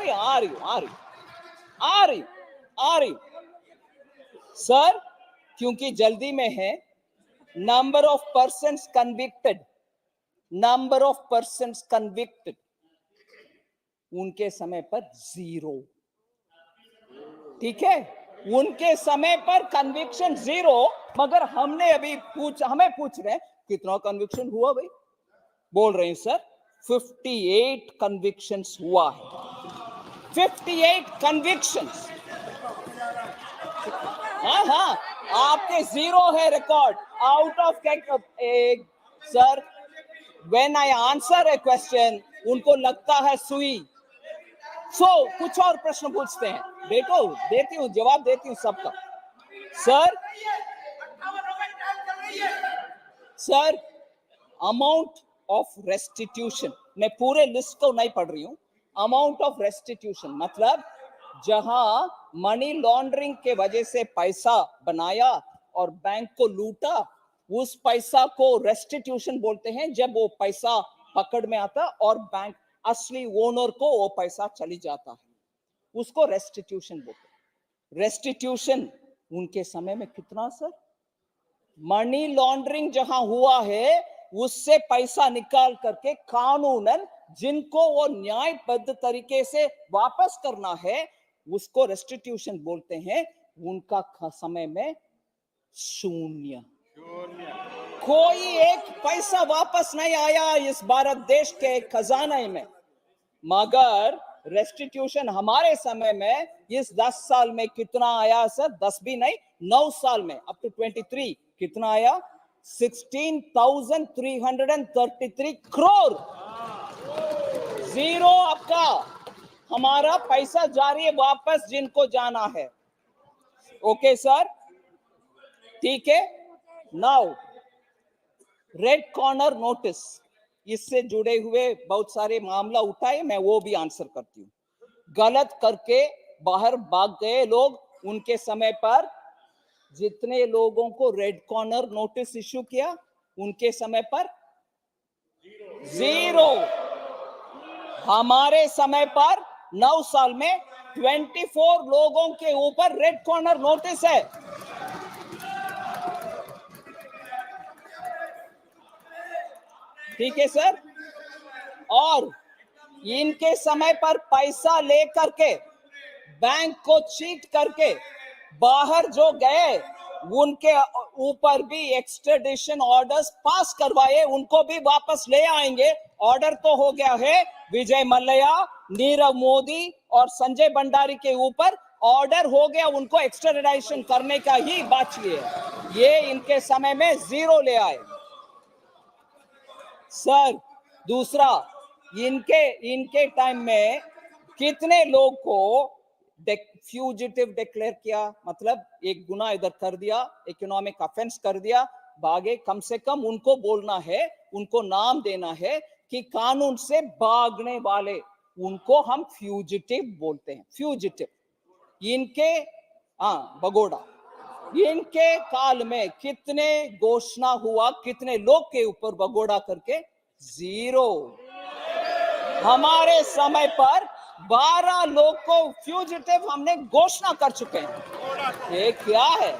रही सर, क्योंकि जल्दी में है। Number of persons convicted number of persons convicted उनके समय पर 0। ठीक है, उनके समय पर कन्विक्शन 0, मगर हमने अभी हमें पूछ रहे हैं कितना कन्विक्शन हुआ भाई? बोल रहे हैं सर 58 कन्विक्शंस हुआ है। 58 कन्विक्शंस। हाँ, आपके 0 है रिकॉर्ड आउट ऑफ एक। Sir when I answer A question उनको लगता है सुई। कुछ और प्रश्न पूछते हैं, देखो देती हूँ जवाब देती हूँ सबका। सर अमाउंट ऑफ रेस्टिट्यूशन, मैं पूरे लिस्ट को नहीं पढ़ रही हूं। अमाउंट ऑफ रेस्टिट्यूशन मतलब जहां मनी लॉन्ड्रिंग के वजह से पैसा बनाया और बैंक को लूटा, उस पैसा को रेस्टिट्यूशन बोलते हैं। जब वो पैसा पकड़ में आता और बैंक असली ओनर को वो पैसा चली जाता है, उसको रेस्टिट्यूशन बोलते हैं। रेस्टिट्यूशन उनके समय में कितना सर? मनी लॉन्ड्रिंग जहां हुआ है उससे पैसा निकाल करके कानूनन जिनको वो न्यायबद्ध तरीके से वापस करना है उसको रेस्टिट्यूशन बोलते हैं। उनका समय में 0। कोई एक पैसा वापस नहीं आया इस भारत देश के खजाने में, मगर रेस्टिट्यूशन हमारे समय में इस 10 साल में कितना आया सर? 10 भी नहीं, 9 साल में अप टू 23 कितना आया? 16,333 करोड़। 0 आपका। हमारा पैसा जारी है वापस जिनको जाना है। ओके सर, ठीक है। नाउ रेड कॉर्नर नोटिस, इससे जुड़े हुए बहुत सारे मामला उठाए, मैं वो भी आंसर करती हूँ। गलत करके बाहर भाग गए लोग, उनके समय पर जितने लोगों को रेड कॉर्नर नोटिस इश्यू किया उनके समय पर 0। हमारे समय पर 9 साल में 24 लोगों के ऊपर रेड कॉर्नर नोटिस है। ठीक है सर। और इनके समय पर पैसा लेकर के बैंक को चीट करके बाहर जो गए उनके ऊपर भी एक्सट्रेडिशन ऑर्डर्स पास करवाए, उनको भी वापस ले आएंगे। ऑर्डर तो हो गया है विजय मल्ल्या, नीरव मोदी और संजय भंडारी के ऊपर ऑर्डर हो गया, उनको एक्सट्रेडिशन करने का ही बाकी है। ये इनके समय में 0 ले आए। सर दूसरा, इनके टाइम में कितने लोग को फ्यूजिटिव डिक्लेयर किया? मतलब एक गुना इधर कर दिया, इकोनॉमिक ऑफेंस कर दिया, भागे। कम से कम उनको बोलना है, उनको नाम देना है कि कानून से भागने वाले, उनको हम फ्यूजिटिव बोलते हैं। फ्यूजिटिव इनके बगोड़ा, इनके काल में कितने घोषणा हुआ, कितने लोग के ऊपर बगोड़ा करके? 0। हमारे समय पर 12 लोग को फ्यूजिटिव हमने घोषणा कर चुके हैं। ये क्या है?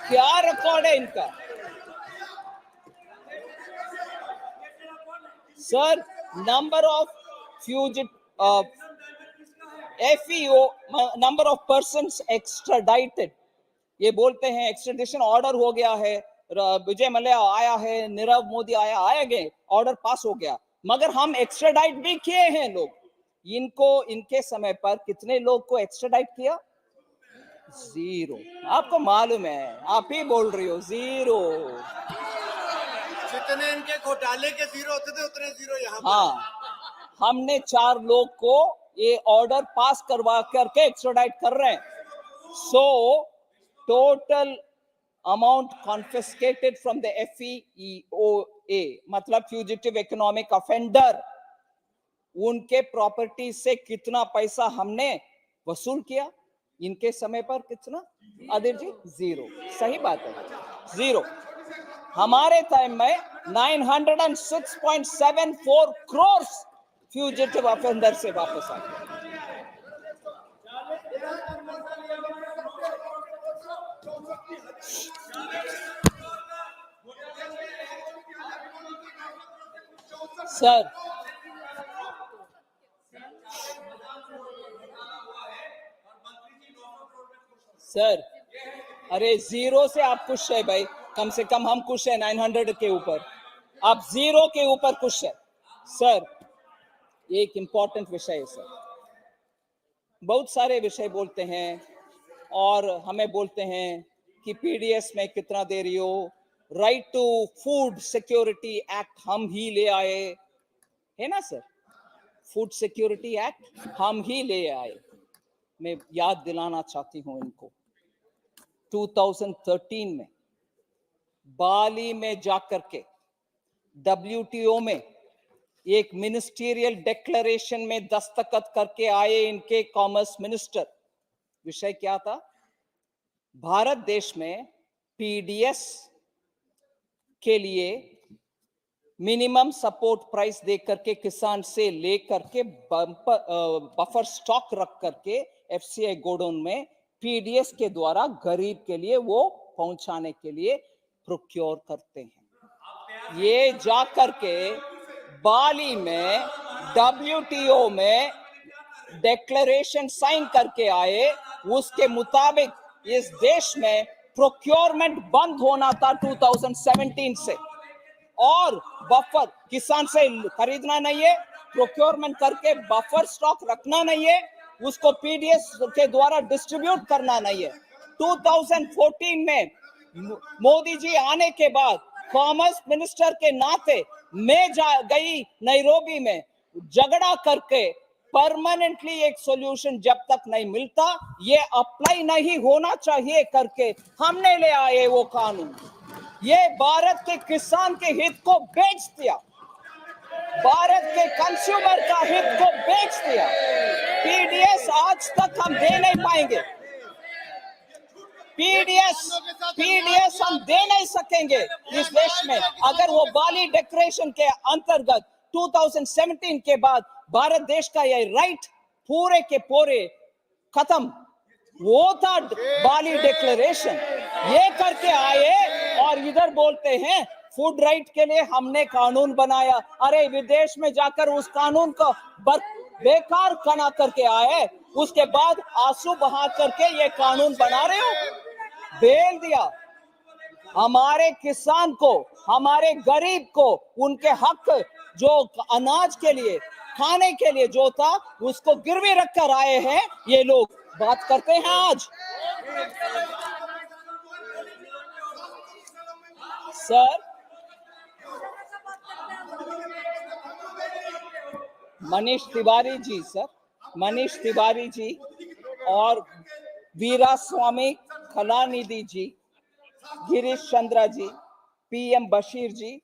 क्या रिकॉर्ड है इनका? Sir number of fugitive FEO, number of persons extradited, ये बोलते हैं एक्स्ट्रेडिशन ऑर्डर हो गया है, विजय मल्ल्या आया है, नीरव मोदी आया गए, ऑर्डर पास हो गया, मगर हम एक्स्ट्राडाइट भी किए हैं लोग। इनको इनके समय पर कितने लोग को एक्स्ट्राडाइट किया? 0। आपको मालूम है, आप ही बोल रही हो 0। जितने इनके घोटाले के 0 होते थे उतने 0 यहाँ पर। हाँ, हमने 4 लोग को ये ऑर्डर पास करवा करके एक्स्ट्राडाइट कर रहे हैं। So total amount confiscated from the FEOA, मतलब फ्यूजिटिव इकोनॉमिक ऑफेंडर, उनके प्रॉपर्टी से कितना पैसा हमने वसूल किया? इनके समय पर कितना आदिर जी? 0। सही बात है, 0। हमारे टाइम में 906.74 करोड़ फ्यूजिटिव ऑफेंडर से वापस आए। सर, सर, अरे जीरो से आप खुश है भाई, कम से कम हम खुश है 900 के ऊपर, आप जीरो के ऊपर खुश है। सर, ये एक इंपॉर्टेंट विषय है सर। बहुत सारे विषय बोलते हैं और हमें बोलते हैं कि पीडीएस में कितना दे रही हो, right to food security act हम ही ले आए, है ना सर? फूड सिक्योरिटी एक्ट हम ही ले आए। मैं याद दिलाना चाहती हूं इनको, 2013 में बाली में जाकर के WTO में एक मिनिस्टीरियल डिक्लेरेशन में दस्तखत करके आए इनके कॉमर्स मिनिस्टर। विषय क्या था? भारत देश में पीडीएस के लिए मिनिमम सपोर्ट प्राइस दे करके किसान से लेकर के बफर स्टॉक रख करके एफसीआई गोडाउन में पीडीएस के द्वारा गरीब के लिए वो पहुंचाने के लिए प्रोक्योर करते हैं। ये जाकर के बाली में WTO में डिक्लेरेशन साइन करके आए, उसके मुताबिक इस देश में प्रोक्योरमेंट बंद होना था 2017 से, और बफर किसान से खरीदना नहीं है, प्रोक्योरमेंट करके बफर स्टॉक रखना नहीं है, उसको पीडीएस के द्वारा डिस्ट्रीब्यूट करना नहीं है। 2014 में मोदी जी आने के बाद कॉमर्स मिनिस्टर के नाते मैं गई नैरोबी में, झगड़ा करके परमानेंटली एक सॉल्यूशन जब तक नहीं मिलता ये अप्लाई नहीं होना चाहिए करके हमने ले आए वो कानून। ये भारत के किसान के हित को बेच दिया, भारत के कंज्यूमर का हित को बेच दिया। पीडीएस आज तक हम दे नहीं पाएंगे, पीडीएस हम दे नहीं सकेंगे इस देश में अगर वो बाली डिक्लेरेशन के अंतर्गत 2017 के बाद भारत देश का ये राइट पूरे के पूरे खत्म। वो था बाली डिक्लेरेशन, ये करके आए और इधर बोलते हैं फूड राइट के लिए हमने कानून बनाया। अरे विदेश में जाकर उस कानून को बेकार बना करके आए, उसके बाद आंसू बहा करके ये कानून बना रहे हो। बेल दिया हमारे किसान को, हमारे गरीब को, उनके हक जो अनाज के लिए खाने के लिए जो था उसको गिरवी रखकर आए हैं ये लोग, बात करते हैं आज। सर, मनीष तिवारी जी, सर मनीष तिवारी जी और वीरा स्वामी कलानिधि जी, गिरीश चंद्रा जी, PM बशीर जी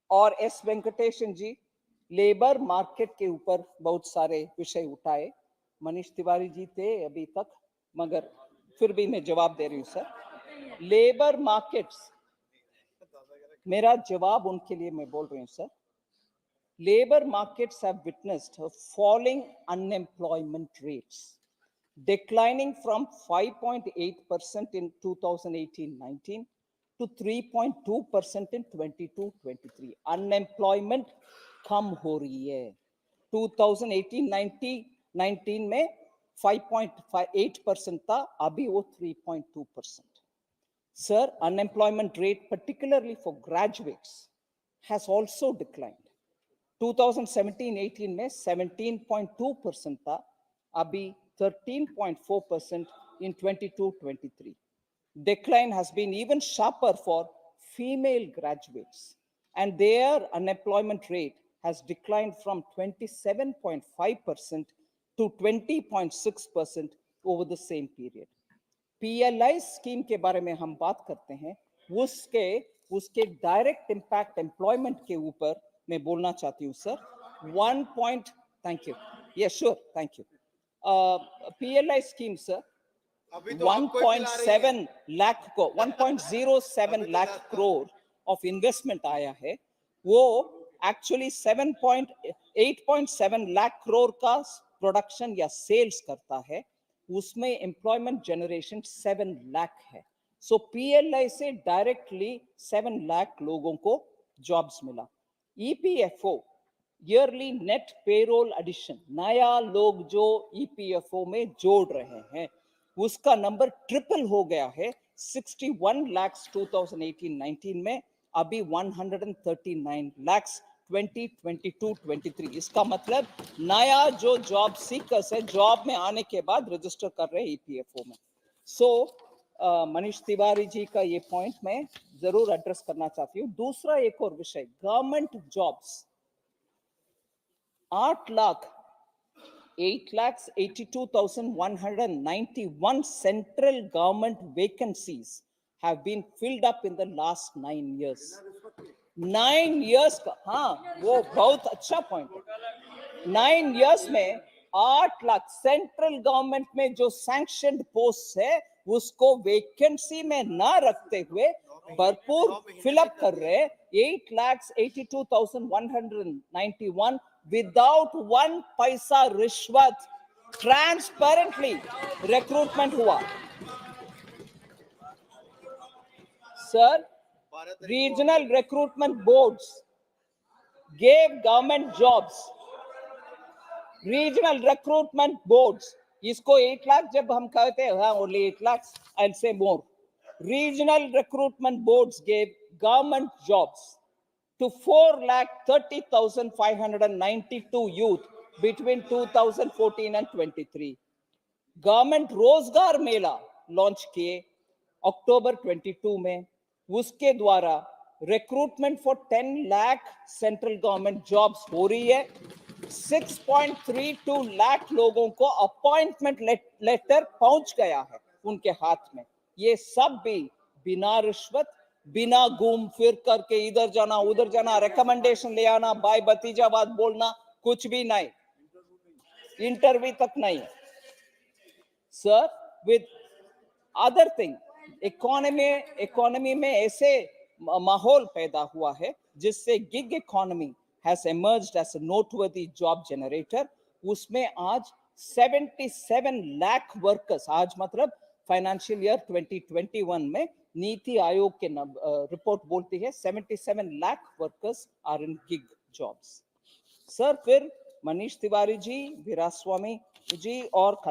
और S वेंकटेशन जी लेबर मार्केट के ऊपर बहुत सारे विषय उठाए। मनीष तिवारी जी थे अभी तक, मगर फिर भी मैं जवाब दे रही हूं सर। लेबर मार्केट्स, मेरा जवाब उनके लिए मैं बोल रही हूं sir. Labor markets have witnessed a falling unemployment rates, declining from 5.8% in 2018-19 to 3.2% in 22-23. Unemployment कम हो रही है। 2018-19 में 5.8% था, अभी वो 3.2%. Sir, unemployment rate, particularly for graduates, has also declined. 2017-18 में 17.2% था, अभी 13.4% in 22-23. Decline has been even sharper for female graduates, and their unemployment rate has declined from 27.5% to 20.6% over the same period. PLI scheme के बारे में हम बात करते हैं, उसके डायरेक्ट इम्पैक्ट एम्प्लॉयमेंट के ऊपर मैं बोलना चाहती हूँ sir. Thank you, yes sure, thank you. PLI scheme sir 1.7 lakh को 1.07 लाख करोड़ ऑफ इन्वेस्टमेंट आया है, वो एक्चुअली 8.7 लाख करोड़ का प्रोडक्शन या सेल्स करता है, उसमें एम्प्लॉयमेंट जनरेशन 7 लाख है। सो PLI से डायरेक्टली 7 लाख लोगों को जॉब्स मिला। EPFO yearly net payroll addition, नया लोग जो ईपीएफओ में जोड़ रहे हैं, उसका नंबर ट्रिपल हो गया है। 61 lakhs 2018-19 में, अभी 139 lakhs 2022-23। इसका मतलब नया जो जॉब सीकर्स है, जॉब में आने के बाद रजिस्टर कर रहे हैं ईपीएफओ में। सो मनीष तिवारी जी का ये पॉइंट मैं जरूर एड्रेस करना चाहती हूँ। दूसरा एक और विषय, government jobs 8,82,191 central government vacancies have been filled up in the last 9 years. 9 years का, हाँ वो बहुत अच्छा पॉइंट है। 9 years में 8 लाख सेंट्रल गवर्नमेंट में जो सैंक्शनड पोस्ट है उसको वैकेंसी में ना रखते हुए भरपूर फिलअप कर रहे। 8,82,191 विदाउट 1 पैसा रिश्वत, ट्रांसपेरेंटली रिक्रूटमेंट हुआ। Sir, regional recruitment boards gave government jobs. Regional recruitment boards, इसको 8 लाख जब हम कहते हैं, हाँ only 8 lakhs, I'll say more. Regional recruitment boards gave government jobs to 4,30,592 youth between 2014 and 23. Government रोजगार मेला लॉन्च किए अक्टूबर 22 में, उसके द्वारा recruitment for 10 lakh central government jobs हो रही है। 6.32 लाख लोगों को अपॉइंटमेंट लेटर पहुंच गया है उनके हाथ में। ये सब भी बिना रिश्वत, बिना घूम फिर करके इधर जाना उधर जाना, रिकमेंडेशन ले आना, बाय भतीजावाद बोलना, कुछ भी नहीं, इंटरव्यू तक नहीं। Sir, with other thing, economy में ऐसे माहौल पैदा हुआ है जिससे gig economy has emerged as a noteworthy job generator. उसमें आज 77 लाख वर्कर्स, आज मतलब फाइनेंशियल ईयर 2021 में नीति आयोग के रिपोर्ट बोलती है 77 lakh workers are in gig jobs. Sir, फिर मनीष तिवारी जी, वीरास्वामी जी और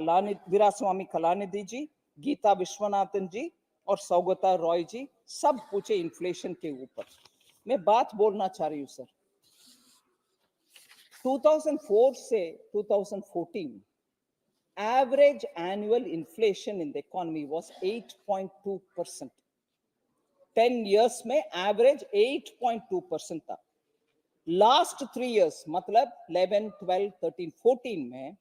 वीरास्वामी कलानिधि जी, गीता विश्वनाथन जी और सौगता रॉय जी सब पूछे इन्फ्लेशन के ऊपर। मैं बात बोलना चाह रही हूं सर, 2004 से 2014 average annual inflation in the economy was 8.2%। 10 years में एवरेज 8.2% था। लास्ट 3 years मतलब 11, 12, 13, 14 में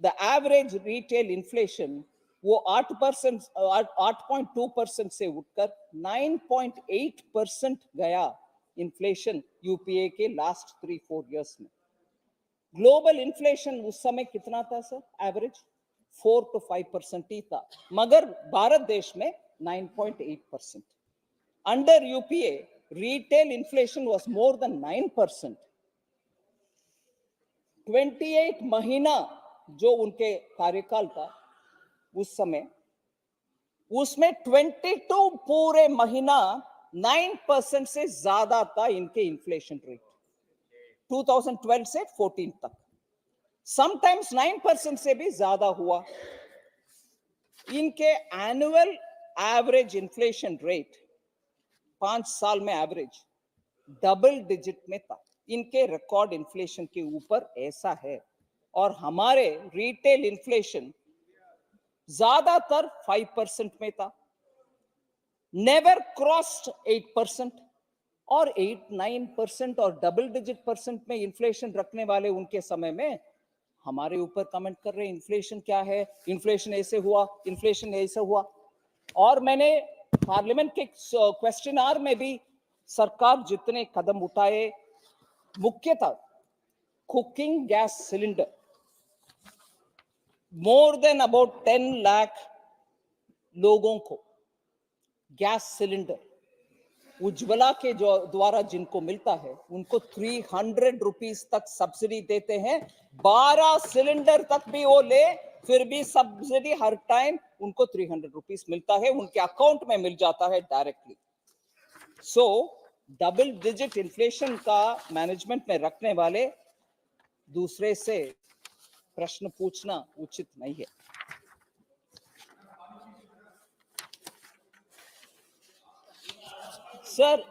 द एवरेज रिटेल इन्फ्लेशन वो 8.2% से उठकर 9.8% गया इन्फ्लेशन यूपीए के लास्ट 3-4 years में। ग्लोबल इन्फ्लेशन उस समय कितना था सर? एवरेज 4 to 5% ही था, मगर भारत देश में 9.8%। Under UPA retail inflation was more than 9%. 28 महीना जो उनके कार्यकाल था उस समय, उसमें 22 पूरे महीना 9% से ज्यादा था इनके इन्फ्लेशन रेट 2012 से 14 तक। समटाइम्स 9% से भी ज्यादा हुआ। इनके एनुअल एवरेज इन्फ्लेशन रेट 5 साल में एवरेज डबल डिजिट में था। इनके रिकॉर्ड इन्फ्लेशन के ऊपर ऐसा है, और हमारे रिटेल इन्फ्लेशन ज्यादातर 5% में था, नेवर क्रॉस्ड 8%, और 8-9% और डबल डिजिट परसेंट में इन्फ्लेशन रखने वाले उनके समय में हमारे ऊपर कमेंट कर रहे हैं इन्फ्लेशन क्या है, इन्फ्लेशन ऐसे हुआ, इन्फ्लेशन ऐसे हुआ। और मैंने पार्लियामेंट के क्वेश्चन आवर में भी सरकार जितने कदम उठाए, मुख्यतः cooking gas cylinder, more than about 10 lakh लोगों को गैस सिलेंडर उज्ज्वला के जो द्वारा जिनको मिलता है उनको 300 रुपीस तक सब्सिडी देते हैं। 12 सिलेंडर तक भी वो ले, फिर भी सब्सिडी हर टाइम उनको 300 रुपीस मिलता है, उनके अकाउंट में मिल जाता है डायरेक्टली। सो डबल डिजिट इन्फ्लेशन का मैनेजमेंट में रखने वाले दूसरे से प्रश्न पूछना उचित नहीं है। सर,